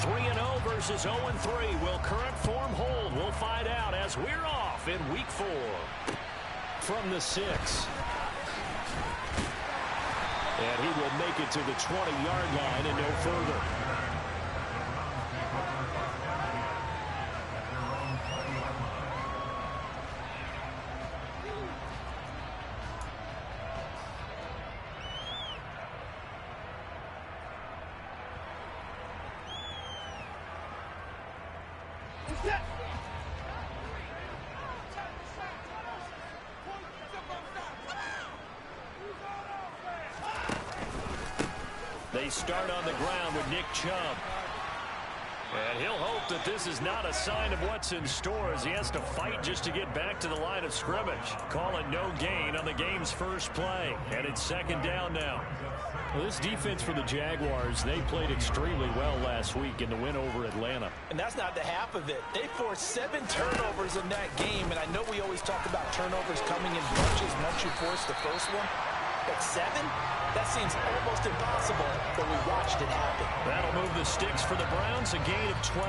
3-0 versus 0-3. Will current form hold? We'll find out as we're off in week 4. From the 6. And he will make it to the 20-yard line and no further. They start on the ground with Nick Chubb. And he'll hope that this is not a sign of what's in store as he has to fight just to get back to the line of scrimmage. Call it no gain on the game's first play. And it's 2nd down now. Well, this defense for the Jaguars, they played extremely well last week in the win over Atlanta. And that's not the half of it. They forced 7 turnovers in that game. And I know we always talk about turnovers coming in bunches once you force the first one. But 7? That seems almost impossible, but we watched it happen. That'll move the sticks for the Browns, a gain of 12.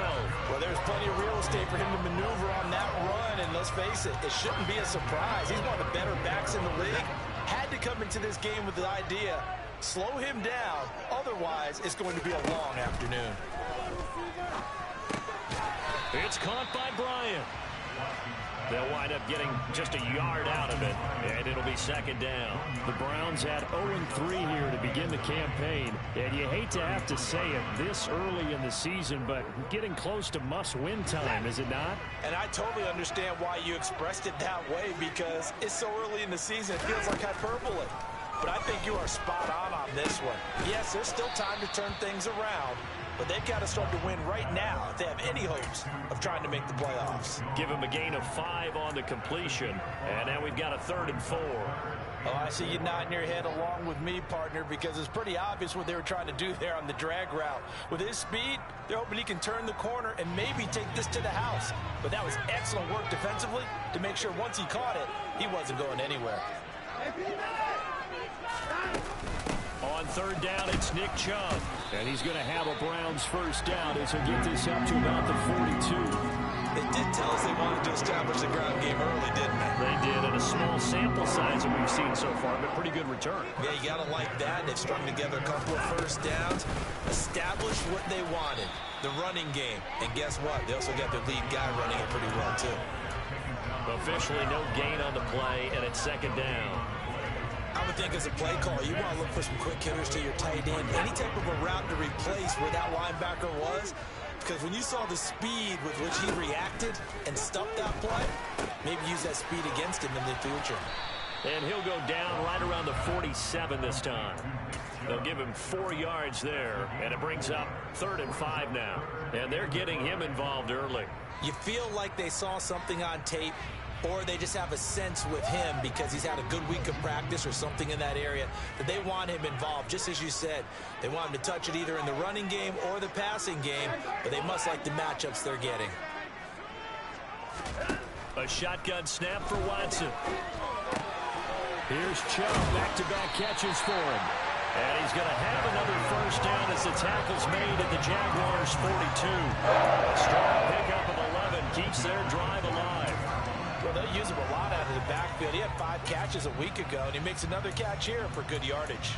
Well, there's plenty of real estate for him to maneuver on that run, and let's face it, it shouldn't be a surprise. He's one of the better backs in the league. Had to come into this game with the idea, slow him down, otherwise it's going to be a long afternoon. It's caught by Bryant. They'll wind up getting just a yard out of it, and it'll be 2nd down. The Browns had 0-3 here to begin the campaign, and you hate to have to say it this early in the season, but getting close to must-win time, is it not? And I totally understand why you expressed it that way, because it's so early in the season, it feels like hyperbole. But I think you are spot on this one. Yes, there's still time to turn things around, but they've got to start to win right now if they have any hopes of trying to make the playoffs. Give him a gain of 5 on the completion, and now we've got a 3rd and 4. Oh, I see you nodding your head along with me, partner, because it's pretty obvious what they were trying to do there on the drag route. With his speed, they're hoping he can turn the corner and maybe take this to the house. But that was excellent work defensively to make sure once he caught it, he wasn't going anywhere. On 3rd down, it's Nick Chubb. And he's going to have a Browns 1st down as he'll get this up to about the 42. They did tell us they wanted to establish the ground game early, didn't they? They did, and a small sample size that we've seen so far, but pretty good return. Yeah, you got to like that. They've strung together a couple of 1st downs, established what they wanted, the running game. And guess what? They also got their lead guy running it pretty well, too. Officially no gain on the play, and it's 2nd down. I would think as a play caller, you want to look for some quick hitters to your tight end. Any type of a route to replace where that linebacker was. Because when you saw the speed with which he reacted and stuffed that play, maybe use that speed against him in the future. And he'll go down right around the 47 this time. They'll give him 4 yards there, and it brings up 3rd and 5 now. And they're getting him involved early. You feel like they saw something on tape, or they just have a sense with him because he's had a good week of practice or something in that area that they want him involved. Just as you said, they want him to touch it either in the running game or the passing game, but they must like the matchups they're getting. A shotgun snap for Watson. Here's Chubb, back-to-back catches for him. And he's going to have another 1st down as the tackle's made at the Jaguars' 42. A strong pickup of 11 keeps their drive alive. Well, they'll use him a lot out of the backfield. He had 5 catches a week ago, and he makes another catch here for good yardage.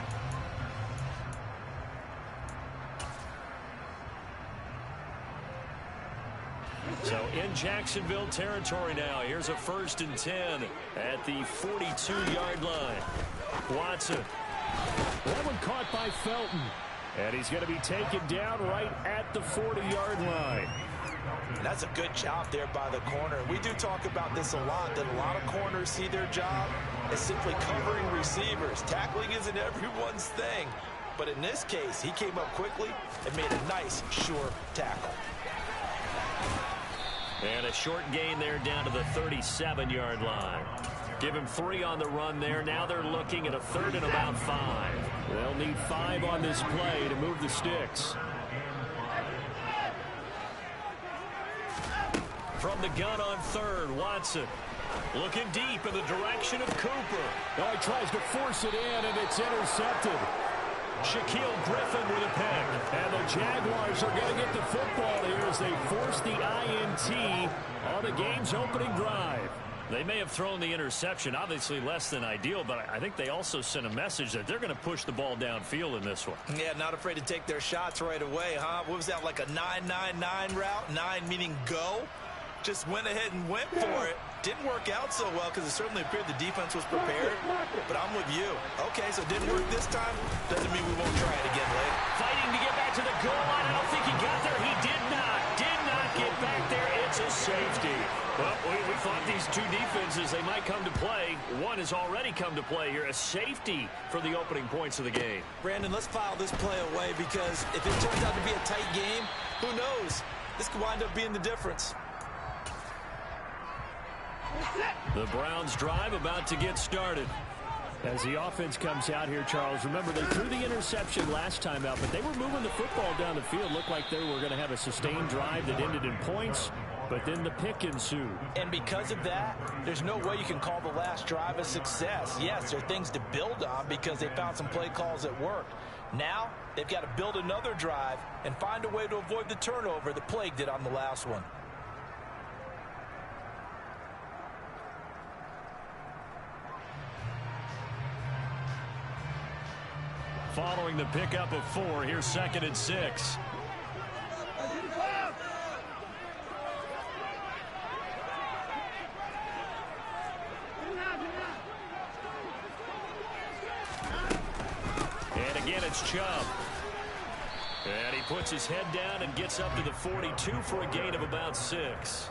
So in Jacksonville territory now. Here's a 1st and 10 at the 42-yard line. Watson. That one caught by Felton. And he's going to be taken down right at the 40-yard line. And that's a good job there by the corner. We do talk about this a lot, that a lot of corners see their job as simply covering receivers. Tackling isn't everyone's thing. But in this case, he came up quickly and made a nice, sure tackle. And a short gain there down to the 37-yard line. Give him 3 on the run there. Now they're looking at a 3rd and about 5. They'll need 5 on this play to move the sticks. From the gun on 3rd, Watson. Looking deep in the direction of Cooper. Oh, he tries to force it in, and it's intercepted. Shaquille Griffin with a pick. And the Jaguars are going to get the football here as they force the INT on the game's opening drive. They may have thrown the interception, obviously less than ideal, but I think they also sent a message that they're going to push the ball downfield in this one. Yeah, not afraid to take their shots right away, huh? What was that, like a 9-9-9 route? 9 meaning go? Just went ahead and went for it. Didn't work out so well because it certainly appeared the defense was prepared, but I'm with you. Okay, so it didn't work this time. Doesn't mean we won't try it again later. Fighting to get back to the goal line. I don't think he got there. He did not get back there. It's a safety. Well, we thought these two defenses, they might come to play. One has already come to play here. A safety for the opening points of the game. Brandon, let's file this play away because if it turns out to be a tight game, who knows? This could wind up being the difference. The Browns drive about to get started. As the offense comes out here, Charles, remember they threw the interception last time out, but they were moving the football down the field. Looked like they were going to have a sustained drive that ended in points, but then the pick ensued. And because of that, there's no way you can call the last drive a success. Yes, there are things to build on because they found some play calls that worked. Now, they've got to build another drive and find a way to avoid the turnover that plagued it on the last one. Following the pickup of 4, here's 2nd and 6. And again, it's Chubb. And he puts his head down and gets up to the 42 for a gain of about 6.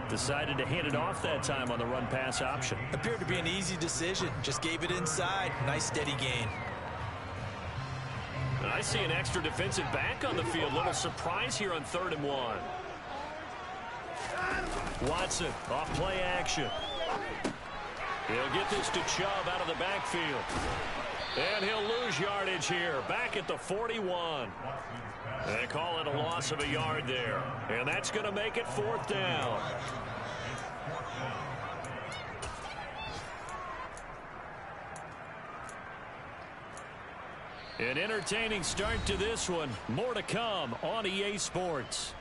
Decided to hand it off that time on the run-pass option. Appeared to be an easy decision. Just gave it inside. Nice steady gain. And I see an extra defensive back on the field. Little surprise here on 3rd and 1. Watson off play action. He'll get this to Chubb out of the backfield. And he'll lose yardage here. Back at the 41. They call it a loss of a yard there. And that's going to make it 4th down. An entertaining start to this one. More to come on EA Sports.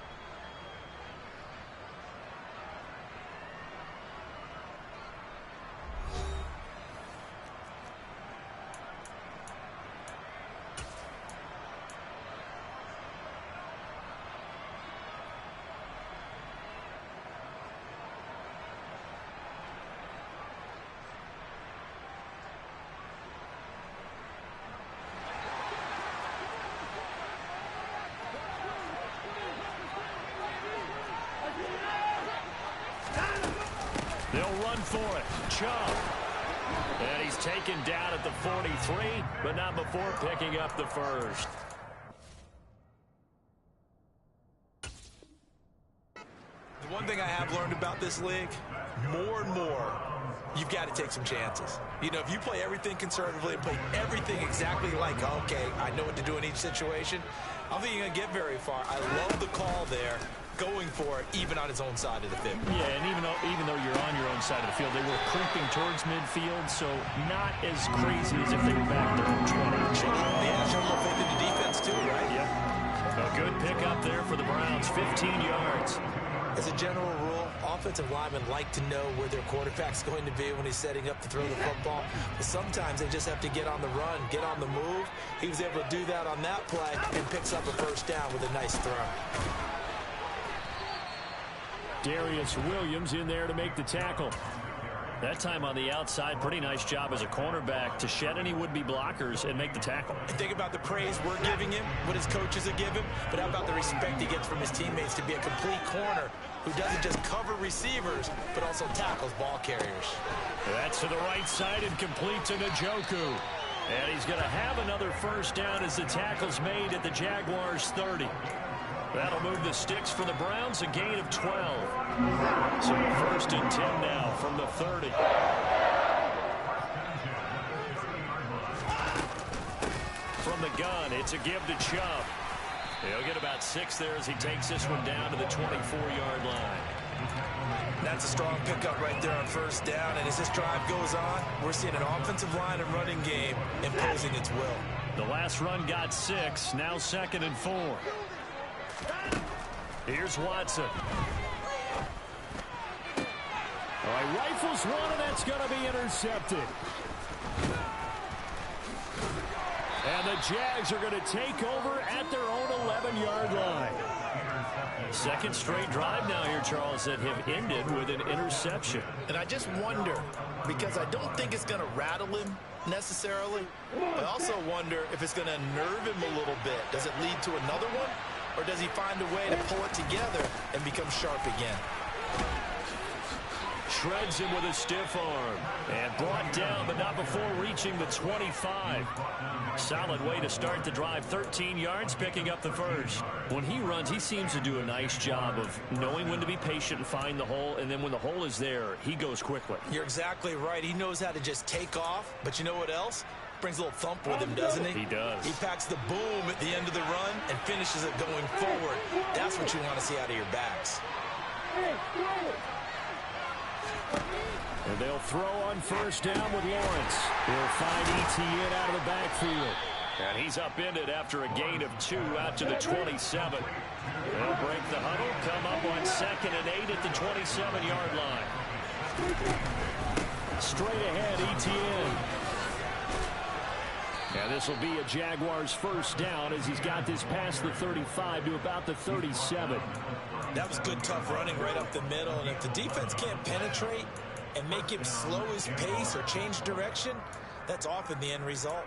They'll run for it. Chubb. And he's taken down at the 43, but not before picking up the first. The one thing I have learned about this league, more and more, you've got to take some chances. You know, if you play everything conservatively and play everything exactly like, okay, I know what to do in each situation, I don't think you're going to get very far. I love the call there, going for it, even on his own side of the field. Yeah, and even though you're on your own side of the field, they were creeping towards midfield, so not as crazy as if they were back their own 20. Yeah, show more faith in the defense too, right? Yep. A good pickup there for the Browns, 15 yards. As a general rule, offensive linemen like to know where their quarterback's going to be when he's setting up to throw the football. But sometimes they just have to get on the run, get on the move. He was able to do that on that play and picks up a first down with a nice throw. Darius Williams in there to make the tackle. That time on the outside, pretty nice job as a cornerback to shed any would-be blockers and make the tackle. And think about the praise we're giving him, what his coaches have given, but how about the respect he gets from his teammates to be a complete corner who doesn't just cover receivers, but also tackles ball carriers. That's to the right side and complete to Njoku. And he's going to have another first down as the tackle's made at the Jaguars' 30. That'll move the sticks for the Browns, a gain of 12. So 1st and 10 now from the 30. From the gun, it's a give to Chubb. He'll get about 6 there as he takes this one down to the 24-yard line. That's a strong pickup right there on first down. And as this drive goes on, we're seeing an offensive line and running game imposing its will. The last run got 6. Now 2nd and 4. Here's Watson. All right, rifles one, and that's going to be intercepted. And the Jags are going to take over at their own 11-yard line. Second straight drive now here, Charles, that have ended with an interception. And I just wonder, because I don't think it's going to rattle him necessarily. I also wonder if it's going to nerve him a little bit. Does it lead to another one? Or does he find a way to pull it together and become sharp again? Shreds him with a stiff arm. And brought down, but not before reaching the 25. Solid way to start the drive. 13 yards, picking up the first. When he runs, he seems to do a nice job of knowing when to be patient and find the hole. And then when the hole is there, he goes quickly. You're exactly right. He knows how to just take off. But you know what else? Brings a little thump with him, doesn't he? He does. He packs the boom at the end of the run and finishes it going forward. That's what you want to see out of your backs. And they'll throw on first down with Lawrence. He'll find Etienne out of the backfield. And he's upended after a gain of 2 out to the 27. They'll break the huddle, come up on 2nd and 8 at the 27-yard line. Straight ahead, Etienne. And this will be a Jaguars first down as he's got this past the 35 to about the 37. That was good, tough running right up the middle. And if the defense can't penetrate and make him slow his pace or change direction, that's often the end result.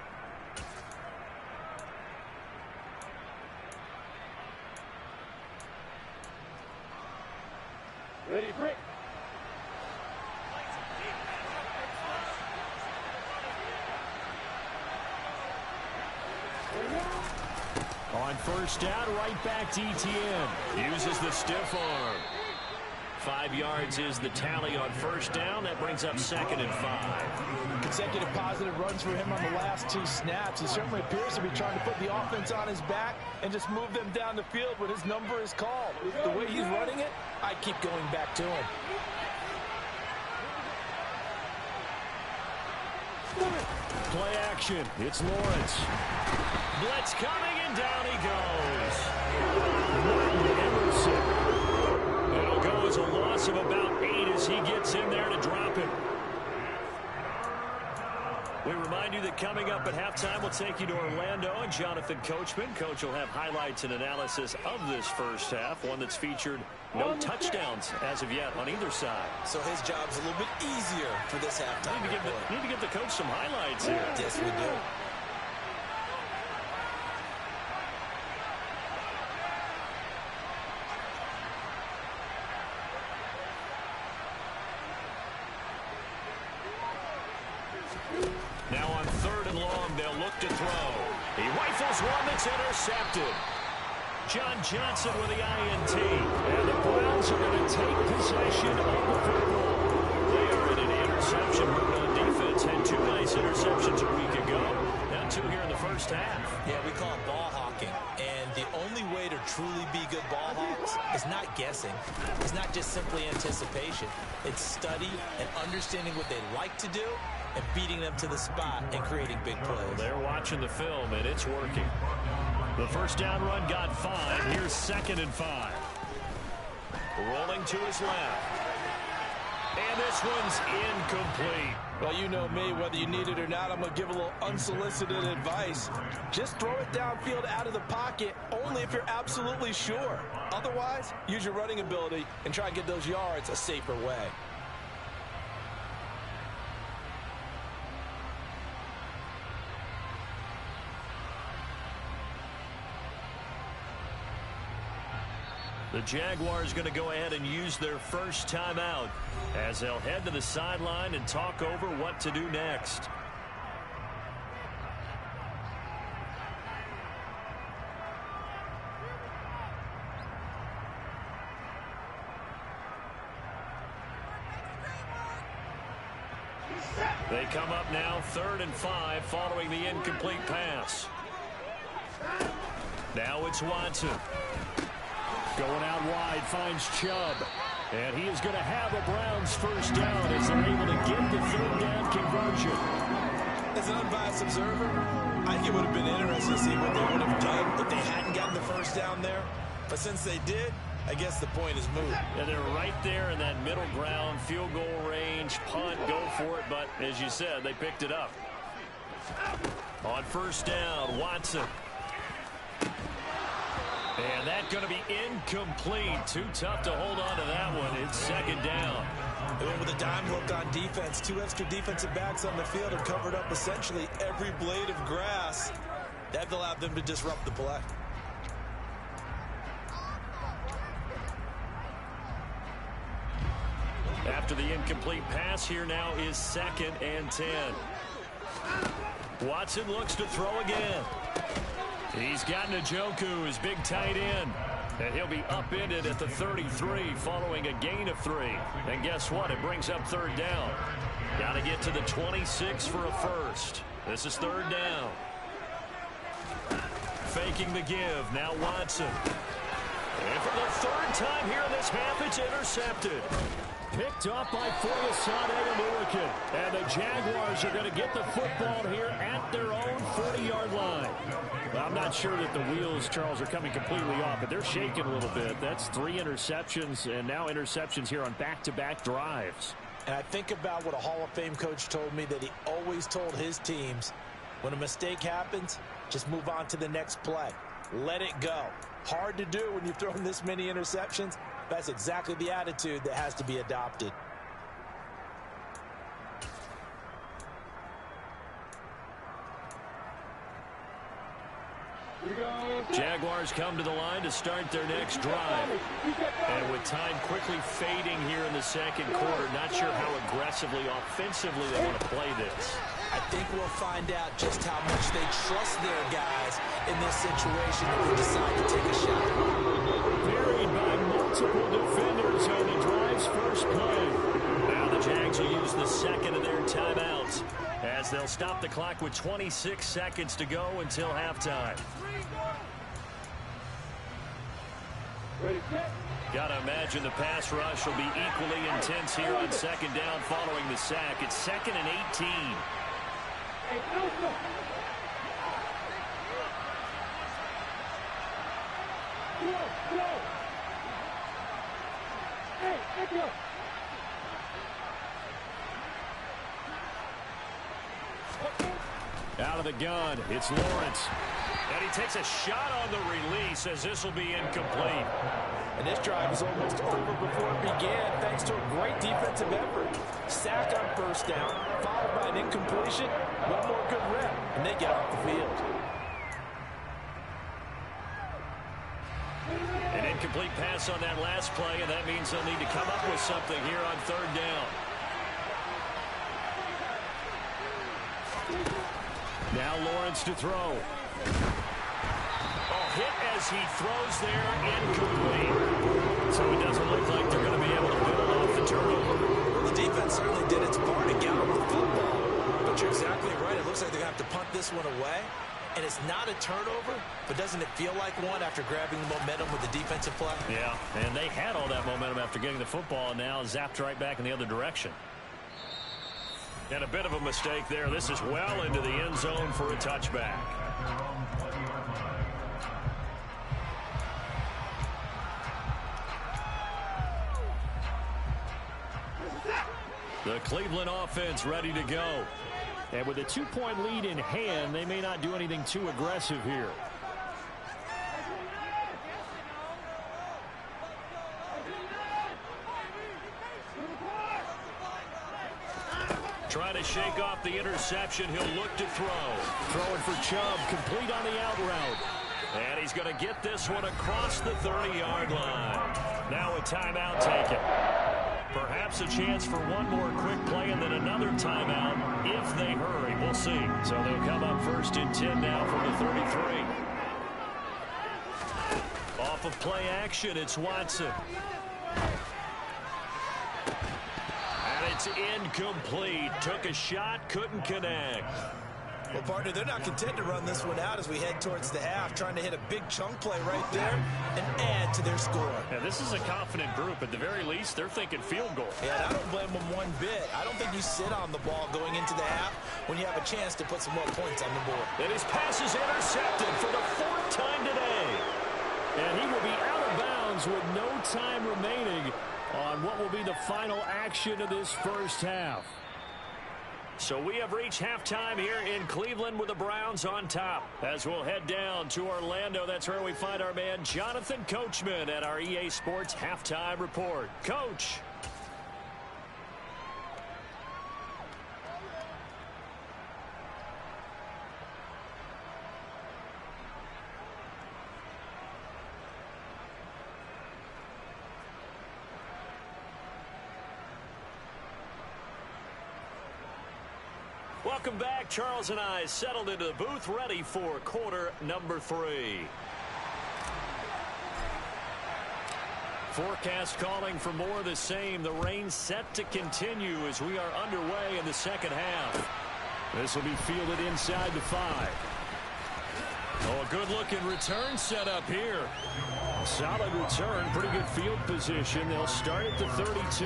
Ready, break. On first down, right back to Etienne. Uses the stiff arm. 5 yards is the tally on first down. That brings up 2nd and 5. Consecutive positive runs for him on the last 2 snaps. He certainly appears to be trying to put the offense on his back and just move them down the field when his number is called. The way he's running it, I keep going back to him. Play action. It's Lawrence. Blitz coming, and down he goes. Martin Emerson. It'll go as a loss of about 8 as he gets in there to drop it. We remind you that coming up at halftime, we'll take you to Orlando and Jonathan Coachman. Coach will have highlights and analysis of this first half, one that's featured no touchdowns as of yet on either side. So his job's a little bit easier for this halftime. Need to give the coach some highlights here. Yes, we do. Now on 3rd and long, they'll look to throw. He rifles one that's intercepted. John Johnson with the INT. And the Browns are going to take possession of the football. They are in an interception mode on defense. Had 2 nice interceptions a week ago. Now 2 here in the first half. Yeah, we call it ball hawking. And the only way to truly be good ball hawks is not guessing. It's not just simply anticipation. It's study and understanding what they like to do and beating them to the spot and creating big plays. They're watching the film, and it's working. The first down run got 5. Here's 2nd and 5. Rolling to his left. And this one's incomplete. Well, you know me, whether you need it or not, I'm going to give a little unsolicited advice. Just throw it downfield out of the pocket, only if you're absolutely sure. Otherwise, use your running ability and try and get those yards a safer way. The Jaguars going to go ahead and use their first timeout as they'll head to the sideline and talk over what to do next. They come up now 3rd and 5 following the incomplete pass. Now it's Watson. Going out wide, finds Chubb. And he is going to have a Browns first down as they're able to get the 3rd down conversion. As an unbiased observer, I think it would have been interesting to see what they would have done if they hadn't gotten the first down there. But since they did, I guess the point is moot. Yeah, they're right there in that middle ground, field goal range, punt, go for it. But as you said, they picked it up. On first down, Watson. And that's going to be incomplete. Too tough to hold on to that one. It's second down. They went with a dime look on defense. 2 extra defensive backs on the field and covered up essentially every blade of grass. That allowed them to disrupt the play. After the incomplete pass, here now is 2nd and 10. Watson looks to throw again. He's got Njoku, his big tight end. And he'll be upended at the 33 following a gain of 3. And guess what? It brings up 3rd down. Got to get to the 26 for a first. This is 3rd down. Faking the give. Now Watson. And for the 3rd time here in this half, it's intercepted. Picked up by Foyesade Oluokun. And the Jaguars are going to get the football here at their own 40-yard line. Well, I'm not sure that the wheels, Charles, are coming completely off, but they're shaking a little bit. That's 3 interceptions, and now interceptions here on back-to-back drives. And I think about what a Hall of Fame coach told me, that he always told his teams, when a mistake happens, just move on to the next play. Let it go. Hard to do when you've thrown this many interceptions. That's exactly the attitude that has to be adopted. Jaguars come to the line to start their next drive. And with time quickly fading here in the second quarter, not sure how aggressively, offensively they want to play this. I think we'll find out just how much they trust their guys in this situation if they decide to take a shot. Buried by multiple defenders on the drive's first play. Now the Jags will use the 2nd of their timeouts as they'll stop the clock with 26 seconds to go until halftime. Got to imagine the pass rush will be equally intense here on 2nd down following the sack. It's 2nd and 18. Out of the gun, it's Lawrence. And he takes a shot on the release as this will be incomplete. And this drive is almost over before it began thanks to a great defensive effort. Sack on first down, followed by an incompletion. One more good rep, and they get off the field. An incomplete pass on that last play, and that means they'll need to come up with something here on 3rd down. Now Lawrence to throw. Hit as he throws there, incomplete. So it doesn't look like they're going to be able to build off the turnover. Well, the defense certainly did its part to gallop the football. But you're exactly right. It looks like they're going to have to punt this one away. And it's not a turnover, but doesn't it feel like one after grabbing the momentum with the defensive play? Yeah, and they had all that momentum after getting the football, and now zapped right back in the other direction. And a bit of a mistake there. This is well into the end zone for a touchback. The Cleveland offense ready to go. And with a 2-point lead in hand, they may not do anything too aggressive here. Trying to shake off the interception. He'll look to throw. Throwing for Chubb, complete on the out route. And he's going to get this one across the 30-yard line. Now a timeout taken. Perhaps a chance for one more quick play and then another timeout if they hurry. We'll see. So they'll come up 1st and 10 now from the 33. Off of play action, it's Watson. And it's incomplete. Took a shot, couldn't connect. Well, partner, they're not content to run this one out as we head towards the half, trying to hit a big chunk play right there and add to their score. Yeah, this is a confident group. At the very least, they're thinking field goal. Yeah, and I don't blame them one bit. I don't think you sit on the ball going into the half when you have a chance to put some more points on the board. And his pass is intercepted for the 4th time today. And he will be out of bounds with no time remaining on what will be the final action of this first half. So we have reached halftime here in Cleveland with the Browns on top. As we'll head down to Orlando, that's where we find our man Jonathan Coachman at our EA Sports Halftime Report. Coach. Welcome back. Charles and I settled into the booth, ready for quarter number 3. Forecast calling for more of the same. The rain set to continue as we are underway in the second half. This will be fielded inside the 5. Oh, a good-looking return set up here. Solid return, pretty good field position. They'll start at the 32.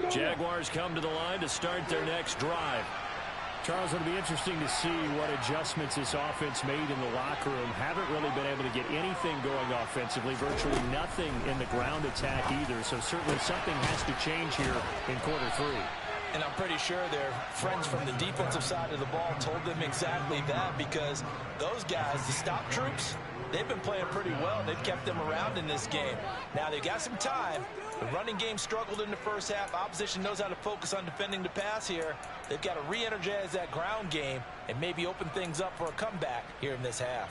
Jaguars come to the line to start their next drive. Charles, it'll be interesting to see what adjustments this offense made in the locker room. Haven't really been able to get anything going offensively, virtually nothing in the ground attack either. So certainly something has to change here in quarter 3. And I'm pretty sure their friends from the defensive side of the ball told them exactly that, because those guys, the stop troops, they've been playing pretty well. They've kept them around in this game. Now they've got some time. The running game struggled in the first half. Opposition knows how to focus on defending the pass here. They've got to re-energize that ground game and maybe open things up for a comeback here in this half.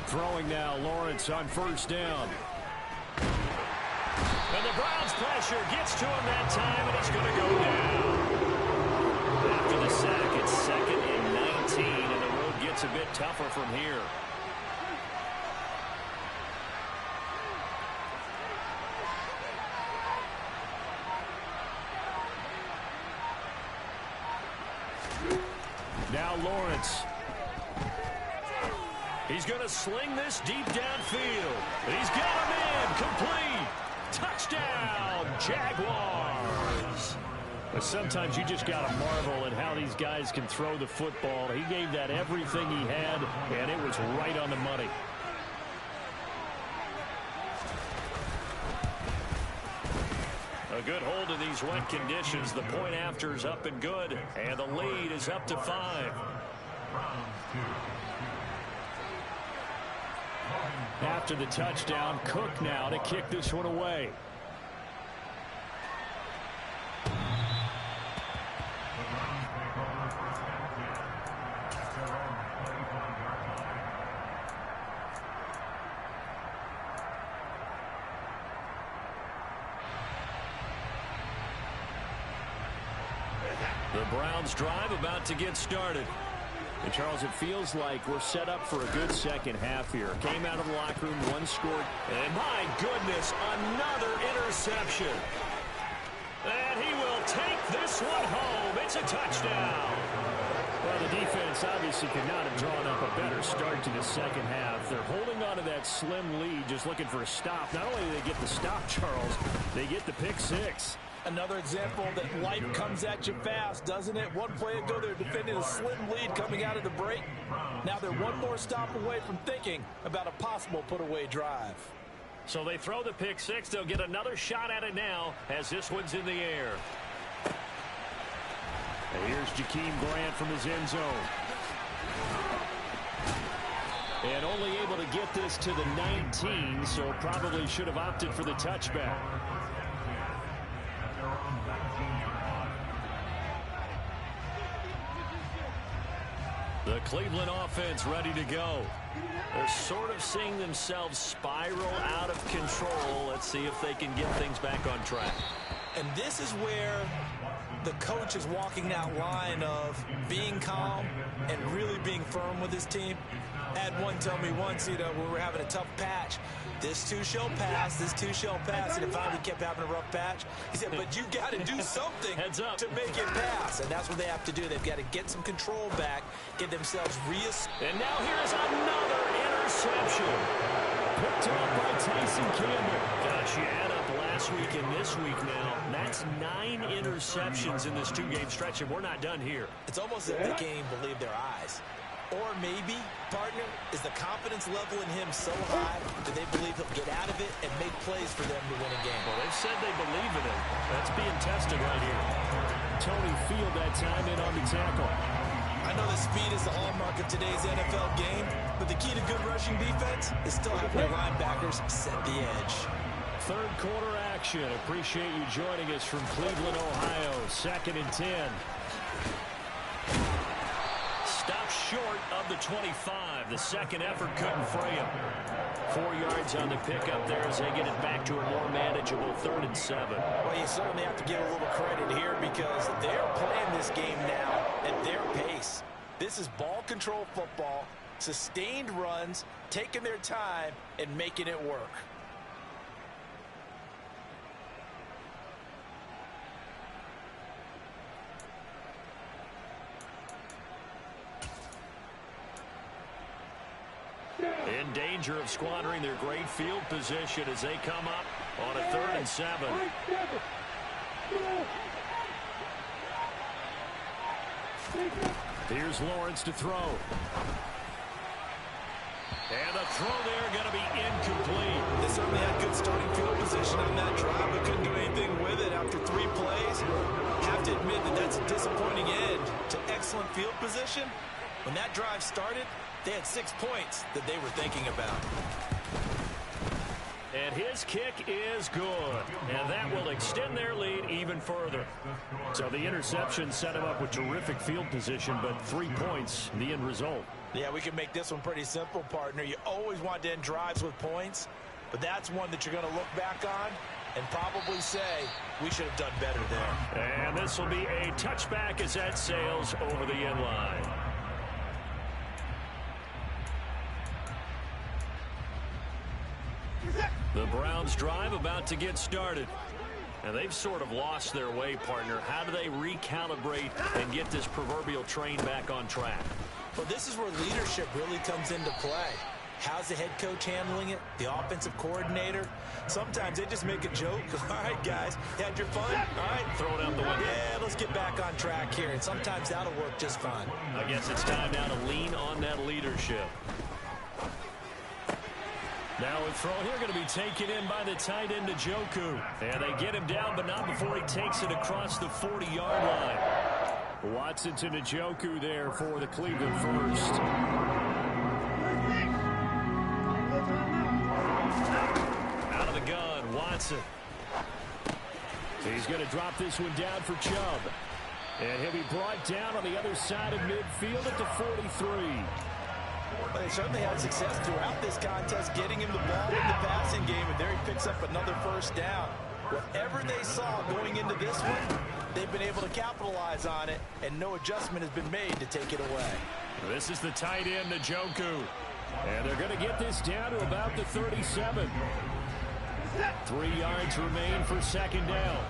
Throwing now, Lawrence on first down. And the Browns pressure gets to him that time, and he's going to go down. After the sack, it's 2nd and 19, and the road gets a bit tougher from here. Now Lawrence. He's going to sling this deep downfield. He's got him in. Complete. Touchdown, Jaguars. But sometimes you just got to marvel at how these guys can throw the football. He gave that everything he had, and it was right on the money. A good hold of these wet conditions. The point after is up and good, and the lead is up to 5. After the touchdown, Cook now to kick this one away. The Browns drive about to get started. And Charles, it feels like we're set up for a good second half here. Came out of the locker room, one scored, and my goodness, another interception. And he will take this one home. It's a touchdown. Well, the defense obviously could not have drawn up a better start to the second half. They're holding on to that slim lead, just looking for a stop. Not only do they get the stop, Charles, they get the pick 6. Another example that life comes at you fast, doesn't it? One play ago, they're defending a slim lead coming out of the break. Now they're one more stop away from thinking about a possible put-away drive. So they throw the pick 6. They'll get another shot at it now as this one's in the air. And here's Jakeem Grant from his end zone. And only able to get this to the 19, so probably should have opted for the touchback. The Cleveland offense ready to go. They're sort of seeing themselves spiral out of control. Let's see if they can get things back on track. And this is where the coach is walking that line of being calm and really being firm with his team. I had one tell me once, when we were having a tough patch, this too shall pass, this too shall pass, and it finally kept having a rough patch. He said, but you got to do something Heads up. to make it pass, and that's what they have to do. They've got to get some control back, get themselves And now here's another interception. Picked up by Tyson Campbell. Gosh, you add up last week and this week now. That's 9 interceptions in this 2-game stretch, and we're not done here. It's almost as if they can't even believe their eyes. Or maybe, partner, is the confidence level in him so high that they believe he'll get out of it and make plays for them to win a game. Well, they've said they believe in him. That's being tested right here. Tony Field that time in on the tackle. I know the speed is the hallmark of today's NFL game, but the key to good rushing defense is still having your linebackers set the edge. Third quarter action. Appreciate you joining us from Cleveland, Ohio. 2nd and 10. Stopped short of the 25. The second effort couldn't fray him. 4 yards on the pickup there as they get it back to a more manageable 3rd and 7. Well, you certainly have to give a little credit here because they're playing this game now at their pace. This is ball control football, sustained runs, taking their time, and making it work. In danger of squandering their great field position as they come up on a 3rd and 7. Here's Lawrence to throw. And the throw there going to be incomplete. They certainly had good starting field position on that drive, but couldn't do anything with it after 3 plays. Have to admit that that's a disappointing end to excellent field position. When that drive started, they had 6 points that they were thinking about. And his kick is good. And that will extend their lead even further. So the interception set him up with terrific field position, but 3 points, the end result. Yeah, we can make this one pretty simple, partner. You always want to end drives with points, but that's one that you're going to look back on and probably say, we should have done better there. And this will be a touchback as that sails over the end line. The Browns drive about to get started. And they've sort of lost their way, partner. How do they recalibrate and get this proverbial train back on track? Well, this is where leadership really comes into play. How's the head coach handling it? The offensive coordinator? Sometimes they just make a joke. All right, guys, you had your fun? All right, throw it out the window. Yeah, let's get back on track here. And sometimes that'll work just fine. I guess it's time now to lean on that leadership. Now a throw here going to be taken in by the tight end, Njoku. And they get him down, but not before he takes it across the 40-yard line. Watson to Njoku there for the Cleveland first. Out of the gun, Watson. He's going to drop this one down for Chubb. And he'll be brought down on the other side of midfield at the 43. But they certainly had success throughout this contest, getting him the ball in the passing game, and there he picks up another first down. Whatever they saw going into this one, they've been able to capitalize on it, and no adjustment has been made to take it away. This is the tight end, Njoku. And they're going to get this down to about the 37. 3 yards remain for second down.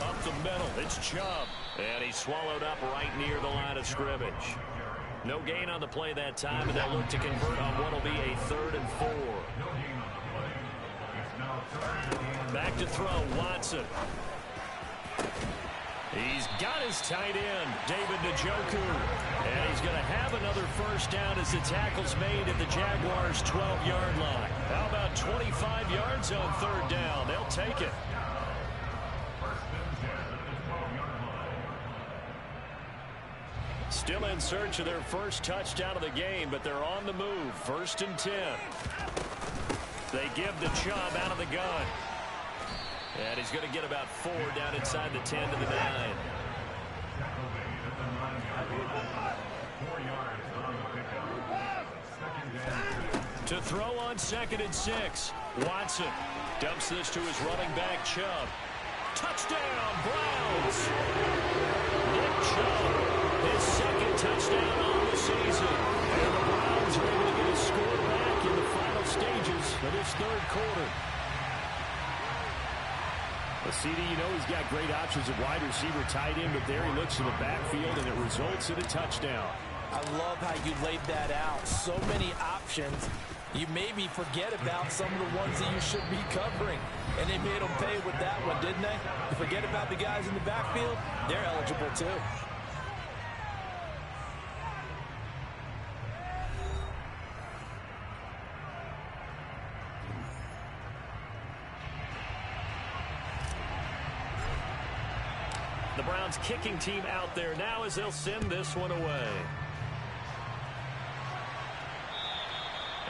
Up the middle, it's Chubb. And he's swallowed up right near the line of scrimmage. No gain on the play that time, and they'll look to convert on what will be a 3rd and 4. Back to throw, Watson. He's got his tight end, David Njoku. And he's going to have another first down as the tackle's made at the Jaguars' 12-yard line. How about 25 yards on 3rd down? They'll take it. Still in search of their first touchdown of the game, but they're on the move. 1st and 10. They give to Chubb out of the gun. And he's going to get about 4 down inside the 10 to the 9. To throw on 2nd and 6. Watson dumps this to his running back, Chubb. Touchdown, Browns! Nick Chubb, his 2nd touchdown on the season. And the Browns are able to get a score back in the final stages of this 3rd quarter. Well, CD, you know he's got great options at wide receiver, tight end, but there he looks to the backfield, and it results in a touchdown. I love how you laid that out. So many options. You maybe forget about some of the ones that you should be covering. And they made them pay with that one, didn't they? You forget about the guys in the backfield, they're eligible too. The Browns kicking team out there now as they'll send this one away.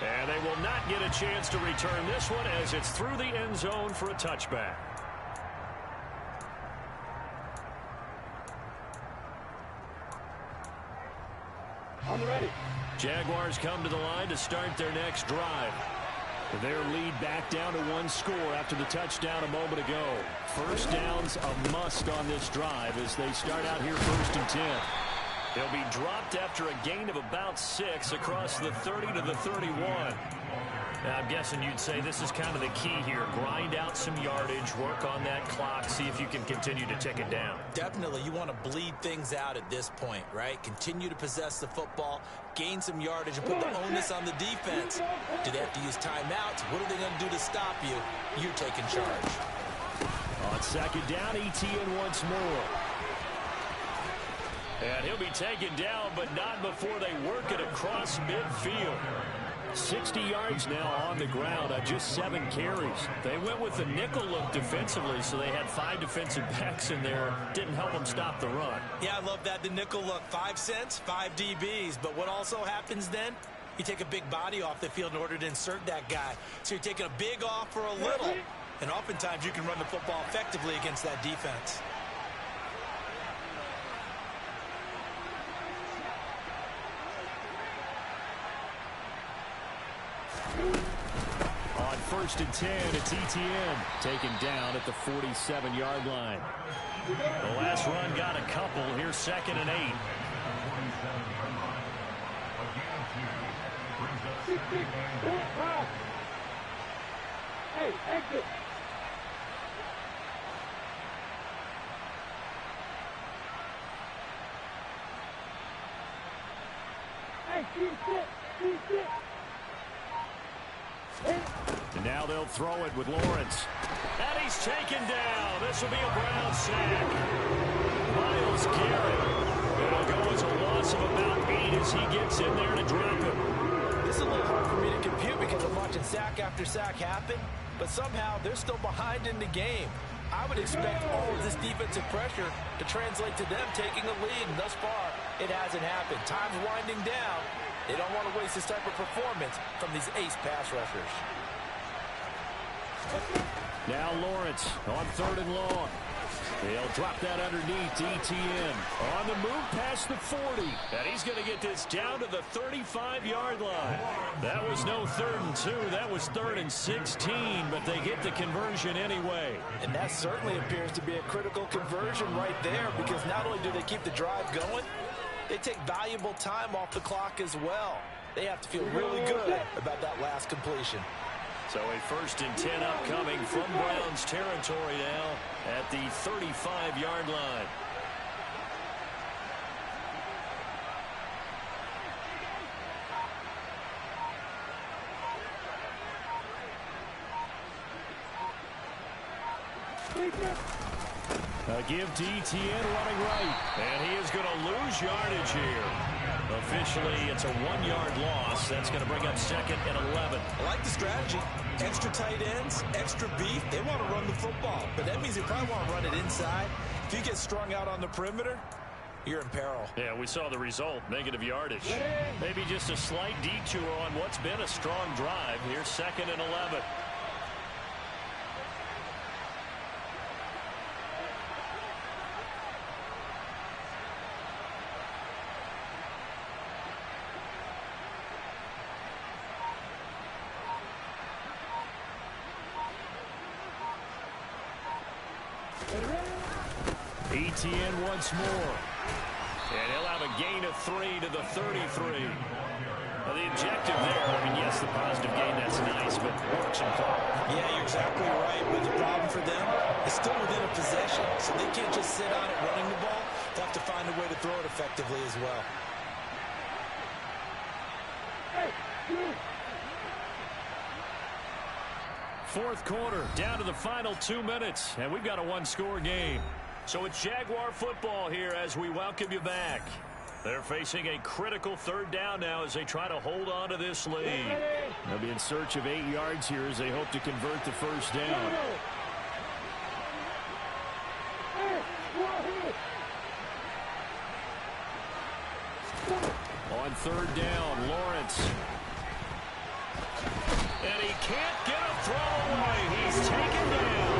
And they will not get a chance to return this one as it's through the end zone for a touchback. On the ready. Jaguars come to the line to start their next drive. Their lead back down to 1 score after the touchdown a moment ago. First down's a must on this drive as they start out here 1st and 10. They'll be dropped after a gain of about 6 across the 30 to the 31. Now, I'm guessing you'd say this is kind of the key here. Grind out some yardage, work on that clock, see if you can continue to tick it down. Definitely, you want to bleed things out at this point, right? Continue to possess the football, gain some yardage, and put the onus on the defense. Do they have to use timeouts? What are they going to do to stop you? You're taking charge. On 2nd down, ETN once more. And he'll be taken down, but not before they work it across midfield. 60 yards now on the ground on just 7 carries. They went with the nickel look defensively, so they had 5 defensive backs in there. Didn't help them stop the run. Yeah, I love that, the nickel look. 5 cents, 5 DBs. But what also happens then? You take a big body off the field in order to insert that guy. So you're taking a big off for a little. And oftentimes you can run the football effectively against that defense. On 1st and 10, it's ETN taken down at the 47-yard line. The last run got a couple. Here's 2nd and 8. Hey, exit. Hey, sit. And now they'll throw it with Lawrence. And he's taken down. This will be a Brown sack. Myles Garrett. It'll go as a loss of about 8 as he gets in there to drop him. This is a little hard for me to compute because I'm watching sack after sack happen, but somehow they're still behind in the game. I would expect all of this defensive pressure to translate to them taking a lead, and thus far, it hasn't happened. Time's winding down. They don't want to waste this type of performance from these ace pass rushers. Now Lawrence on 3rd and long. They'll drop that underneath to ETN. On the move past the 40. And he's going to get this down to the 35-yard line. That was no 3rd and 2. That was 3rd and 16, but they get the conversion anyway. And that certainly appears to be a critical conversion right there, because not only do they keep the drive going, they take valuable time off the clock as well. They have to feel really good about that last completion. So a 1st and 10 upcoming from Browns territory now at the 35-yard line. A give to ETN running right. And he is going to lose yardage here. Officially, it's a 1-yard loss. That's going to bring up 2nd and 11. I like the strategy. Extra tight ends, extra beef. They want to run the football, but that means they probably want to run it inside. If you get strung out on the perimeter, you're in peril. Yeah, we saw the result, negative yardage. Maybe just a slight detour on what's been a strong drive. Here's 2nd and 11. ETN once more. And he'll have a gain of 3 to the 33. Now the objective there, I mean, yes, the positive gain, that's nice, but works in part. Yeah, you're exactly right. But the problem for them is still within a possession. So they can't just sit on it running the ball. They have to find a way to throw it effectively as well. Fourth quarter, down to the final 2 minutes, and we've got a one-score game. So it's Jaguar football here as we welcome you back. They're facing a critical 3rd down now as they try to hold on to this lead. They'll be in search of 8 yards here as they hope to convert the first down. On 3rd down, Lawrence. And he can't get a throw away. He's taken down.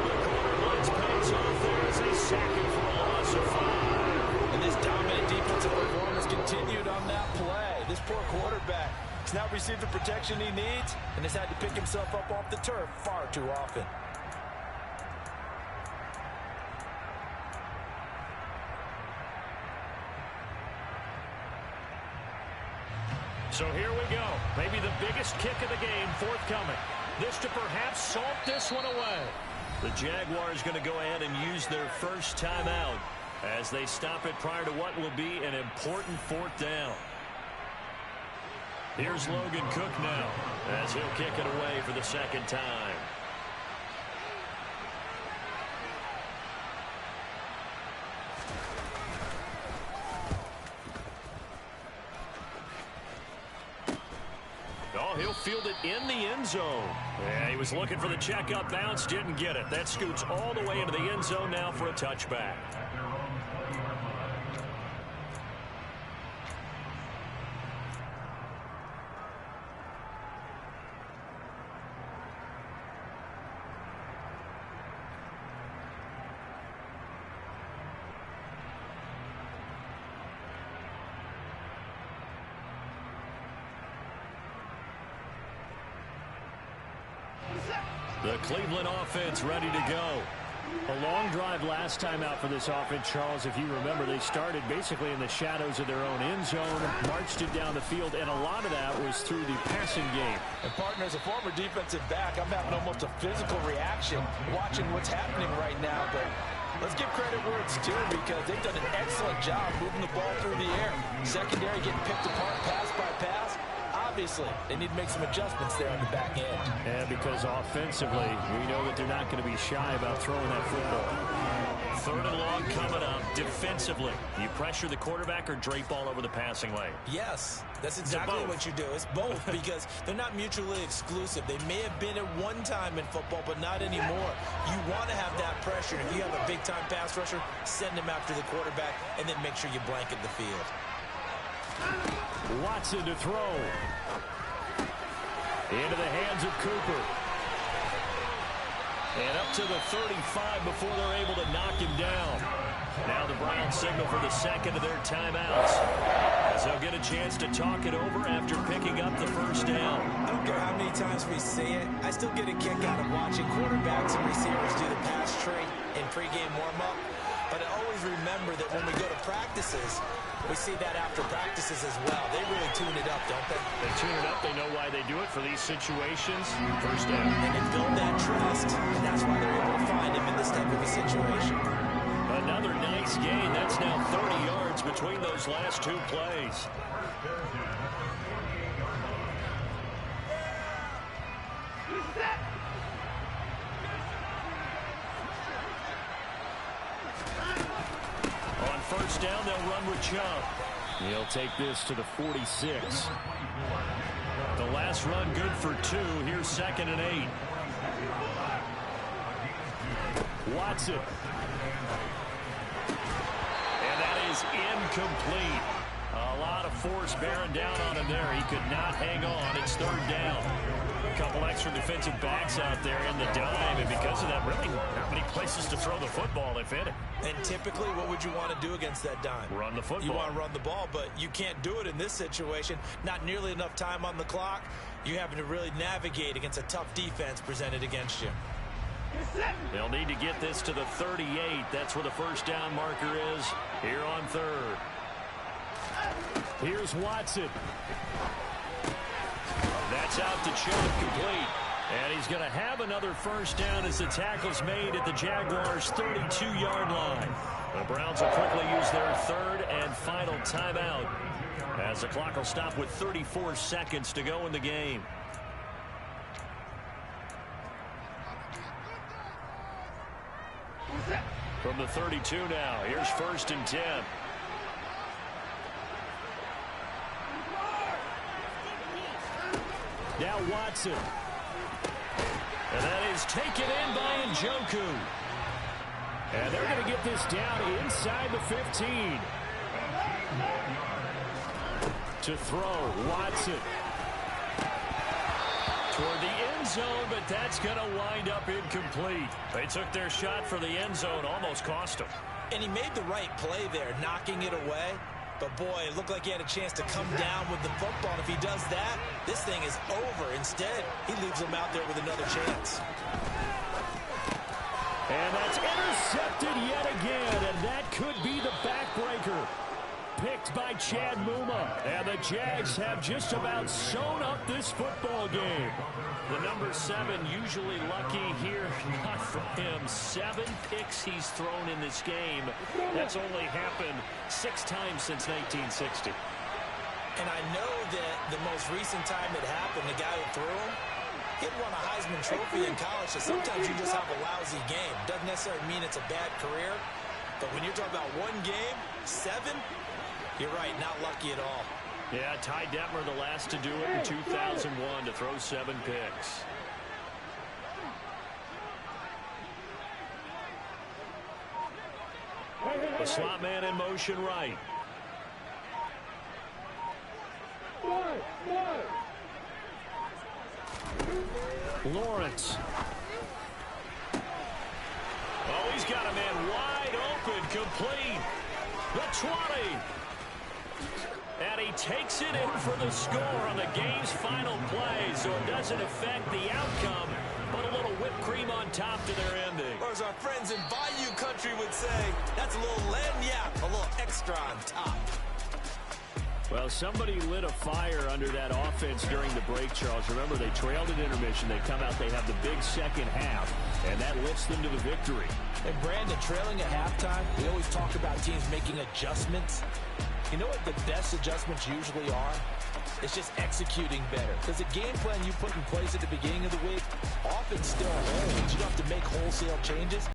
The corner blitz pays off there as they sack him for a loss of 5. And this dominant defensive performance continued on that play. This poor quarterback has not received the protection he needs and has had to pick himself up off the turf far too often. So here we go. Maybe the biggest kick of the game forthcoming. This to perhaps salt this one away. The Jaguars going to go ahead and use their first timeout as they stop it prior to what will be an important 4th down. Here's Logan Cook now as he'll kick it away for the 2nd time. He'll field it in the end zone. Yeah, he was looking for the checkup bounce, didn't get it. That scoots all the way into the end zone now for a touchback. The Cleveland offense ready to go. A long drive last time out for this offense, Charles. If you remember, they started basically in the shadows of their own end zone, marched it down the field, and a lot of that was through the passing game. And partner, as a former defensive back, I'm having almost a physical reaction watching what's happening right now. But let's give credit where it's due because they've done an excellent job moving the ball through the air. Secondary getting picked apart pass by pass. Obviously, they need to make some adjustments there on the back end. And because offensively, we know that they're not going to be shy about throwing that football. 3rd and long coming up. Defensively, you pressure the quarterback or drape all over the passing lane? Yes, that's exactly what you do. It's both because they're not mutually exclusive. They may have been at one time in football, but not anymore. You want to have that pressure. If you have a big-time pass rusher, send him after the quarterback, and then make sure you blanket the field. Watson to throw. Into the hands of Cooper. And up to the 35 before they're able to knock him down. Now the Browns signal for the 2nd of their timeouts, as they'll get a chance to talk it over after picking up the first down. I don't care how many times we see it. I still get a kick out of watching quarterbacks and receivers do the pass tree in pregame warm-up. But I always remember that when we go to practices, we see that after practices as well. They really tune it up, don't they? They tune it up. They know why they do it for these situations. First down. And they build that trust, and that's why they're able to find him in this type of a situation. Another nice gain. That's now 30 yards between those last 2 plays. On first down, they'll run with Chubb. He'll take this to the 46. The last run good for 2. Here's 2nd and 8. Watson. is incomplete. A lot of force bearing down on him there. He could not hang on. It's third down. A couple extra defensive backs out there in the dime, and because of that, really not many places to throw the football, if any. And typically, what would you want to do against that dime? Run the football. You want to run the ball, but you can't do it in this situation. Not nearly enough time on the clock. You're having to really navigate against a tough defense presented against you. They'll need to get this to the 38. That's where the first down marker is here on third. Here's Watson. That's out to Chubb, complete. And he's going to have another first down as the tackle's made at the Jaguars' 32-yard line. The Browns will quickly use their third and final timeout as the clock will stop with 34 seconds to go in the game. From the 32 now, here's first and 10. Now Watson. And that is taken in by Njoku. And they're going to get this down inside the 15. To throw, Watson. Toward the end zone, but that's going to wind up incomplete. They took their shot for the end zone, almost cost them. And he made the right play there, knocking it away. But, boy, it looked like he had a chance to come down with the football. And if he does that, this thing is over. Instead, he leaves him out there with another chance. And that's intercepted yet again. And that could be the backbreaker. Picked by Chad Muma. And the Jags have just about sewn up this football game. The number 7 usually lucky here. Not for him. 7 picks he's thrown in this game. That's only happened 6 times since 1960. And I know that the most recent time it happened, the guy who threw him, he had won a Heisman Trophy in college. So sometimes you just have a lousy game. Doesn't necessarily mean it's a bad career. But when you're talking about one game, 7, you're right, not lucky at all. Yeah, Ty Detmer, the last to do it in 2001, to throw 7 picks. The slot man in motion right. Lawrence. Oh, he's got a man wide open, complete. The 20. And he takes it in for the score on the game's final play, so it doesn't affect the outcome, but a little whipped cream on top to their ending. Or as our friends in Bayou Country would say, that's a little lagniappe, a little extra on top. Well, somebody lit a fire under that offense during the break, Charles. Remember, they trailed at intermission. They come out, they have the big second half, and that lifts them to the victory. And Brandon, trailing at halftime, we always talk about teams making adjustments. You know what the best adjustments usually are? It's just executing better. Because the game plan you put in place at the beginning of the week often still holds. You don't have to make wholesale changes.